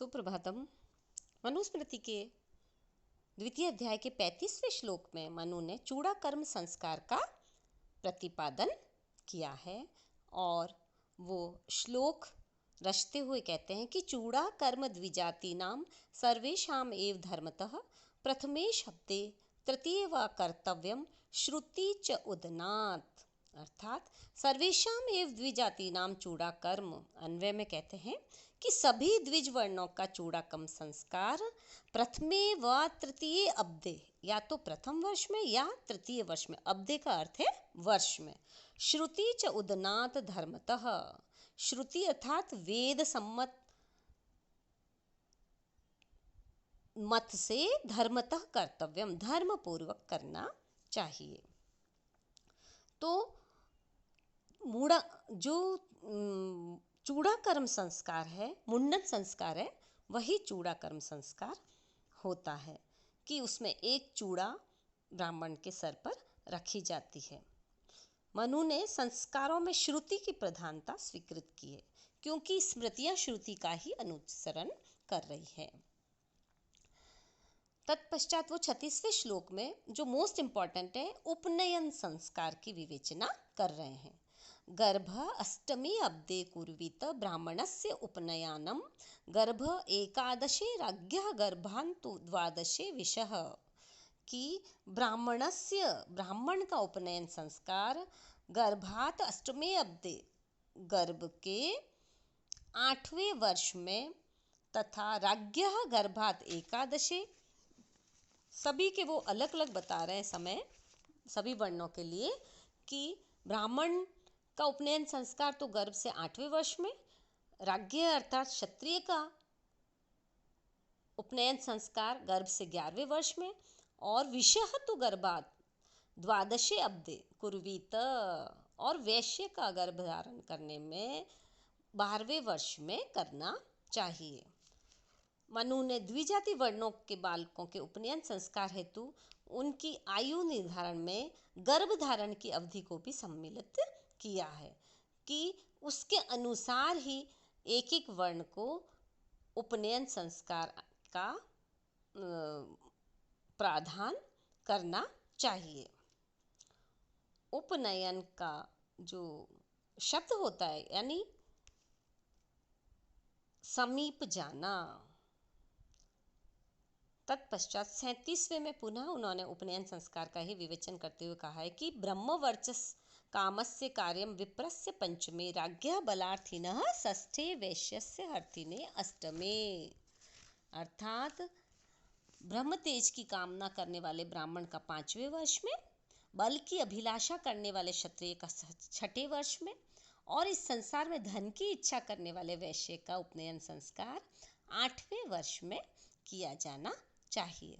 सुप्रभातम। मनुस्मृति के द्वितीय अध्याय के 35वें श्लोक में मनु ने चूड़ा कर्म संस्कार का प्रतिपादन किया है और वो श्लोक रचते हुए कहते हैं कि चूड़ा कर्म द्विजातीनां सर्वेषाम् एव धर्मतः प्रथमे शब्दे तृतीय व कर्तव्यम श्रुति च उदनात्। अर्थात सर्वेषाम एव द्विजातीनां चूड़ा कर्म अन्वय में कहते हैं कि सभी द्विज वर्णों का चूड़ा कर्म संस्कार प्रथमे व तृतीय अब्दे, या तो प्रथम वर्ष में या तृतीय वर्ष में, अब्दे का अर्थ है वर्ष में, श्रुति च उदनात् धर्मतः, श्रुति अर्थात वेद सम्मत मत से धर्मतः कर्तव्यम, धर्म पूर्वक करना चाहिए। तो चूड़ा कर्म संस्कार है, मुंडन संस्कार है, वही चूड़ा कर्म संस्कार होता है कि उसमें एक चूड़ा ब्राह्मण के सर पर रखी जाती है। मनु ने संस्कारों में श्रुति की प्रधानता स्वीकृत की है क्योंकि स्मृतियां श्रुति का ही अनुसरण कर रही है। तत्पश्चात वो 36वें श्लोक में जो मोस्ट इम्पॉर्टेंट है, उपनयन संस्कार की विवेचना कर रहे हैं। गर्भ अष्टमी अब्दे कुर्वीत ब्राह्मणस्य उपनयनम गर्भ एकादशे राज्ञः गर्भान्तु द्वादशे विषः, कि ब्राह्मण का उपनयन संस्कार गर्भात अष्टमे अब्दे, गर्भ के 8वें वर्ष में, तथा राज्ञः गर्भात एकादशे, सभी के वो अलग अलग बता रहे हैं समय सभी वर्णों के लिए, कि ब्राह्मण का उपनयन संस्कार तो गर्भ से 8वें वर्ष में, राज्ञ अर्थात क्षत्रिय का उपनयन संस्कार गर्भ से 11वें वर्ष में, और विषह तो गर्भात द्वादशे अब्दे कुर्वीत, और वैश्य का गर्भ धारण करने में 12वें वर्ष में करना चाहिए। मनु ने द्विजाति वर्णों के बालकों के उपनयन संस्कार हेतु उनकी आयु निर्धारण में गर्भ धारण की अवधि को भी सम्मिलित किया है कि उसके अनुसार ही एक एक वर्ण को उपनयन संस्कार का प्रावधान करना चाहिए। उपनयन का जो शब्द होता है यानी समीप जाना। तत्पश्चात 37वें में पुनः उन्होंने उपनयन संस्कार का ही विवेचन करते हुए कहा है कि ब्रह्मवर्चस कामस्य कार्यम विप्रस्य पंचमे राज्ञः बलार्थिनः षष्ठे वैश्यस्य हर्थिने अष्टमे। अर्थात ब्रह्म तेज की कामना करने वाले ब्राह्मण का 5वें वर्ष में, बल की अभिलाषा करने वाले क्षत्रिय का 6ठे वर्ष में, और इस संसार में धन की इच्छा करने वाले वैश्य का उपनयन संस्कार 8वें वर्ष में किया जाना चाहिए।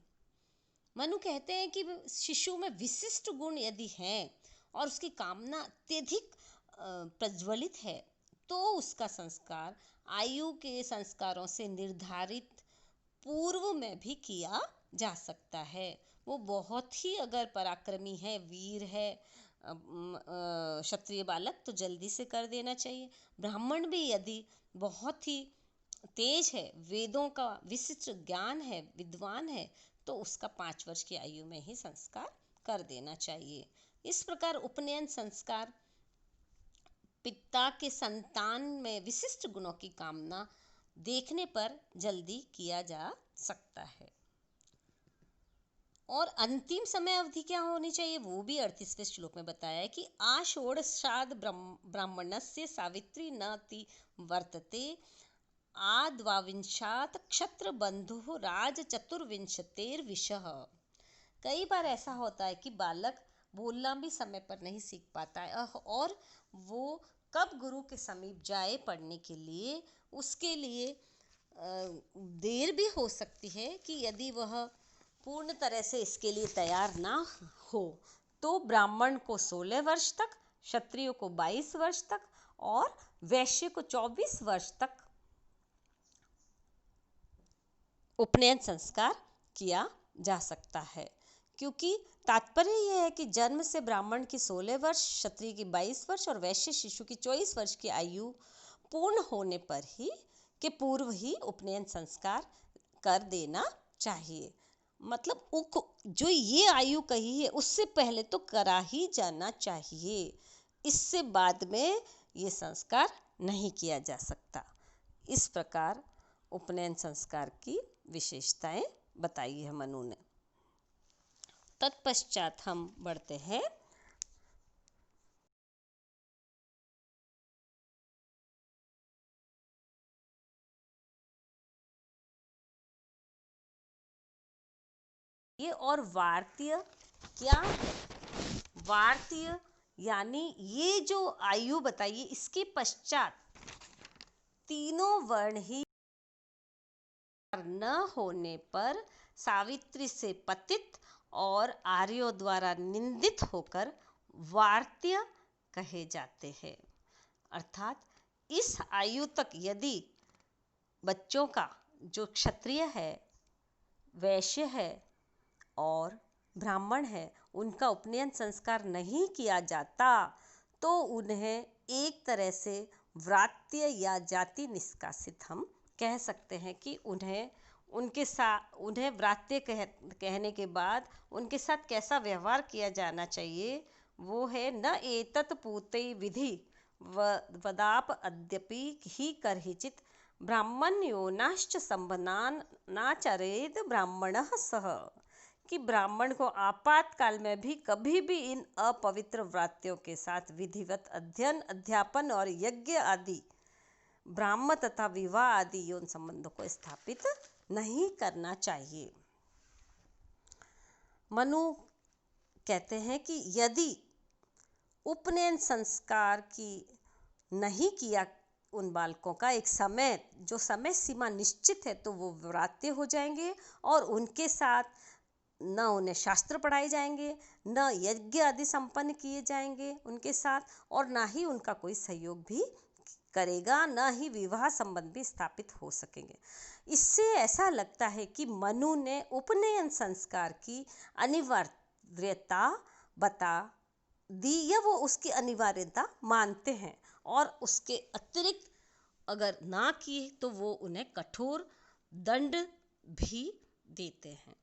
मनु कहते हैं कि शिशु में विशिष्ट गुण यदि हैं और उसकी कामना अत्यधिक प्रज्वलित है तो उसका संस्कार आयु के संस्कारों से निर्धारित पूर्व में भी किया जा सकता है। वो बहुत ही अगर पराक्रमी है, वीर है, क्षत्रिय बालक, तो जल्दी से कर देना चाहिए। ब्राह्मण भी यदि बहुत ही तेज है, वेदों का विशिष्ट ज्ञान है, विद्वान है, तो उसका 5 वर्ष की आयु में ही संस्कार कर देना चाहिए। इस प्रकार उपनयन संस्कार पिता के संतान में विशिष्ट गुणों की कामना देखने पर जल्दी किया जा सकता है। और अंतिम समय अवधि क्या होनी चाहिए वो भी 38वें श्लोक में बताया है कि आषोडशाद ब्राह्मणस्य सावित्री न ति वर्तते आद्वाविंशात क्षत्र बंधु राज चतुर्विंशतेर विषः। कई बार ऐसा होता है कि बालक बोलना भी समय पर नहीं सीख पाता है और वो कब गुरु के समीप जाए पढ़ने के लिए, उसके लिए देर भी हो सकती है कि यदि वह पूर्ण तरह से इसके लिए तैयार ना हो तो ब्राह्मण को 16 वर्ष तक, क्षत्रिय को 22 वर्ष तक और वैश्य को 24 वर्ष तक उपनयन संस्कार किया जा सकता है। क्योंकि तात्पर्य यह है कि जन्म से ब्राह्मण की 16 वर्ष, क्षत्रिय की 22 वर्ष और वैश्य शिशु की 24 वर्ष की आयु पूर्ण होने पर ही के पूर्व ही उपनयन संस्कार कर देना चाहिए। मतलब जो ये आयु कही है उससे पहले तो करा ही जाना चाहिए, इससे बाद में ये संस्कार नहीं किया जा सकता। इस प्रकार उपनयन संस्कार की विशेषताएं बताई है मनु ने। तत्पश्चात हम बढ़ते हैं ये। और वार्तिय क्या है? वार्तिय यानी ये जो आयु बताइए, इसके पश्चात तीनों वर्ण ही न होने पर सावित्री से पतित और आर्यों द्वारा निंदित होकर वार्त्य कहे जाते हैं। अर्थात इस आयु तक यदि बच्चों का जो क्षत्रिय है, वैश्य है और ब्राह्मण है, उनका उपनयन संस्कार नहीं किया जाता तो उन्हें एक तरह से व्रात्य या जाति निष्कासित हम कह सकते हैं कि उन्हें व्रात्य कहने के बाद उनके साथ कैसा व्यवहार किया जाना चाहिए, वो है न एतत् पूते विधि वदाप अद्यपि ही करहिचित ब्राह्मण्योनाश्च संबंधान नाचरेद ब्राह्मणः सह, कि ब्राह्मण को आपातकाल में भी कभी भी इन अपवित्र व्रात्यों के साथ विधिवत अध्ययन, अध्यापन और यज्ञ आदि ब्राह्म तथा विवाह आदि यौन संबंधों को स्थापित नहीं करना चाहिए। मनु कहते हैं कि यदि उपनयन संस्कार की नहीं किया उन बालकों का एक समय, जो समय सीमा निश्चित है, तो वो व्रात्य हो जाएंगे और उनके साथ न उन्हें शास्त्र पढ़ाए जाएंगे, न यज्ञ आदि संपन्न किए जाएंगे उनके साथ, और ना ही उनका कोई सहयोग भी करेगा, न ही विवाह संबंध भी स्थापित हो सकेंगे। इससे ऐसा लगता है कि मनु ने उपनयन संस्कार की अनिवार्यता बता दी, या वो उसकी अनिवार्यता मानते हैं, और उसके अतिरिक्त अगर ना किए तो वो उन्हें कठोर दंड भी देते हैं।